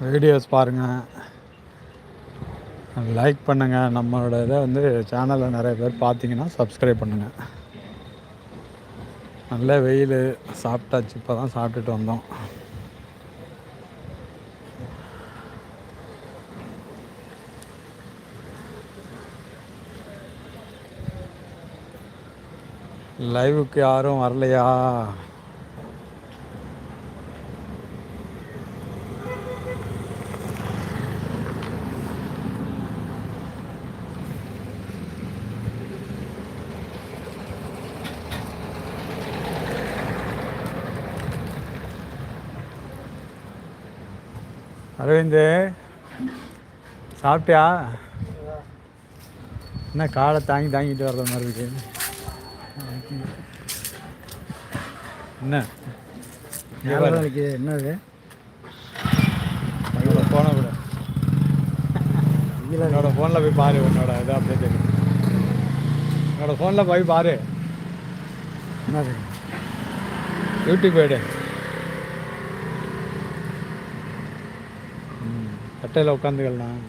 Videos பாருங்கள், like பண்ணுங்கள். நம்மளோட இதை வந்து சேனலில் நிறைய பேர் பார்த்தீங்கன்னா சப்ஸ்கிரைப் பண்ணுங்கள். நல்ல வெயில், சாப்பிட்டாச்சு. இப்போ தான் சாப்பிட்டுட்டு வந்தோம். லைவுக்கு யாரும் வரலையா? அரவிந்த், சாப்பிட்டியா? என்ன காலை தாங்கிட்டு வர்ற மாதிரி இருக்கு? என்ன என்னது போன கூட என்னோட ஃபோனில் போய் பாரு. உன்னோட இதை அப்படியே தெரியும். என்னோட ஃபோனில் போய் பாரு. என்னது யூடியூப் போய்டு. கட்டையில் உட்காந்துக்கலாம்.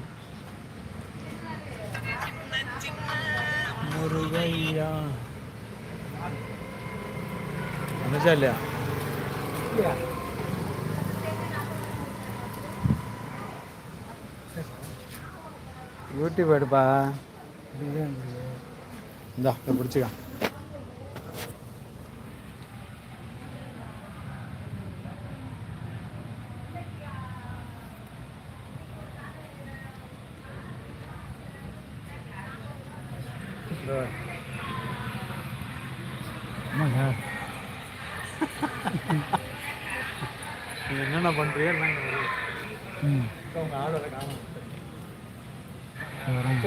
முருகையா வந்துச்சா இல்லையா? யூடியூப் எடுப்பா. இந்தா பிடிச்சிக்கா. நீ என்னென்ன பண்ணுறியோ உங்க ஆளோட காணும்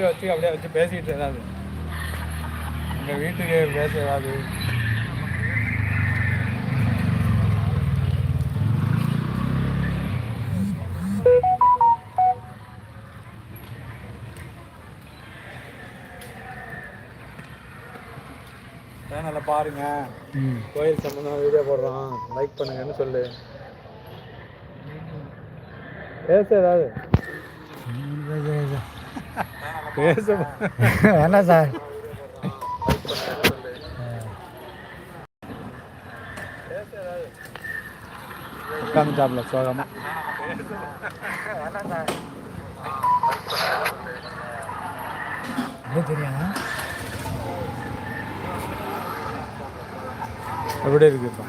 வச்சு அப்படியே வச்சு பேசிக்கிட்டு ஏதாவது எங்கள் வீட்டுக்கு பேச ஏதாவது. சேனலை பாருங்க, கோயில் சம்பந்தம் வீடியோ போடுறோம், லைக் பண்ணுங்கன்னு சொல்லு. பேச ஏதாவது பேச வேணாம் சார். உட்காந்துட்டாப்ல சோகமா. தெரியும் எப்படி இருக்கு இப்போ?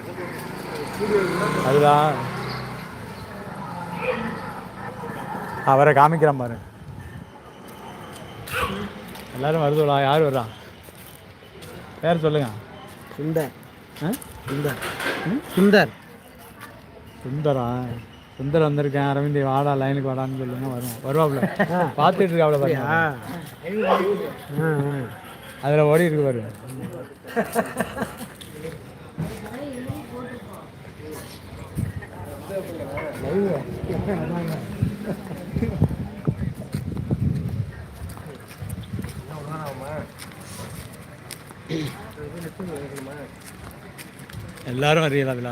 அதுதான் அவரை காமிக்கிறான் பாரு. எல்லாரும் வருதுடா. யார் வர்றா? பேர் சொல்லுங்க. சுந்தர். சுந்தர் சுந்தர் சுந்தரா? சுந்தர் வந்திருக்கேன். அரவிந்த் வாடா, லைனுக்கு வாடான்னு சொல்லுங்க. வருவாப்புல. பார்த்துட்டு இருக்கா அவ்வளோ பாருங்க. அதில் ஓடி இருக்கு பாரு. எல்லாரும் வரீங்களா அதில்?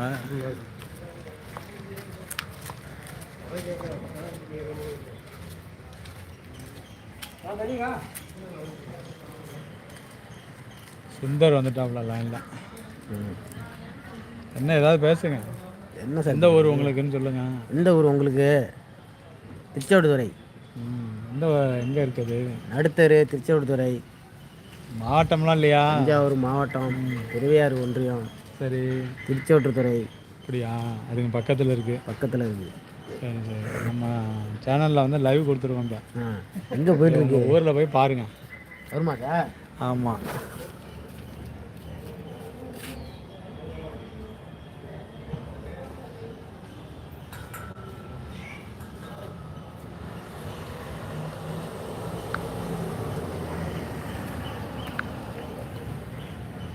சுந்தர் வந்துட்டாப்ல லைன்ல. என்ன ஏதாவது பேசுங்க. என்ன சார்? எந்த ஊர் உங்களுக்குன்னு சொல்லுங்க. எந்த ஊர் உங்களுக்கு? திருச்செவடுதுறை. எங்கே இருக்குது? நடுத்தரு திருச்செவடுதுறை. மாவட்டம்லாம் இல்லையா? தஞ்சாவூர் மாவட்டம், திருவையாறு ஒன்றியம். சரி. திருச்செவடுதுறை. அப்படியா? அதுக்கு பக்கத்தில் இருக்குது. பக்கத்தில் இருக்குது. சரி சரி. நம்ம சேனலில் வந்து லைவ் கொடுத்துருக்கோம். இப்போ எங்கே போயிட்டுருக்கு? ஊரில் போய் பாருங்கள். வருமாக்கா? ஆமாம்.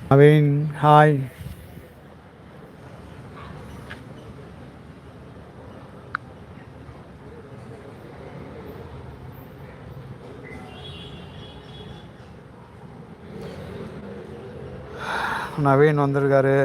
நவீன் ஹாய். நவீன் வந்திருக்காரு.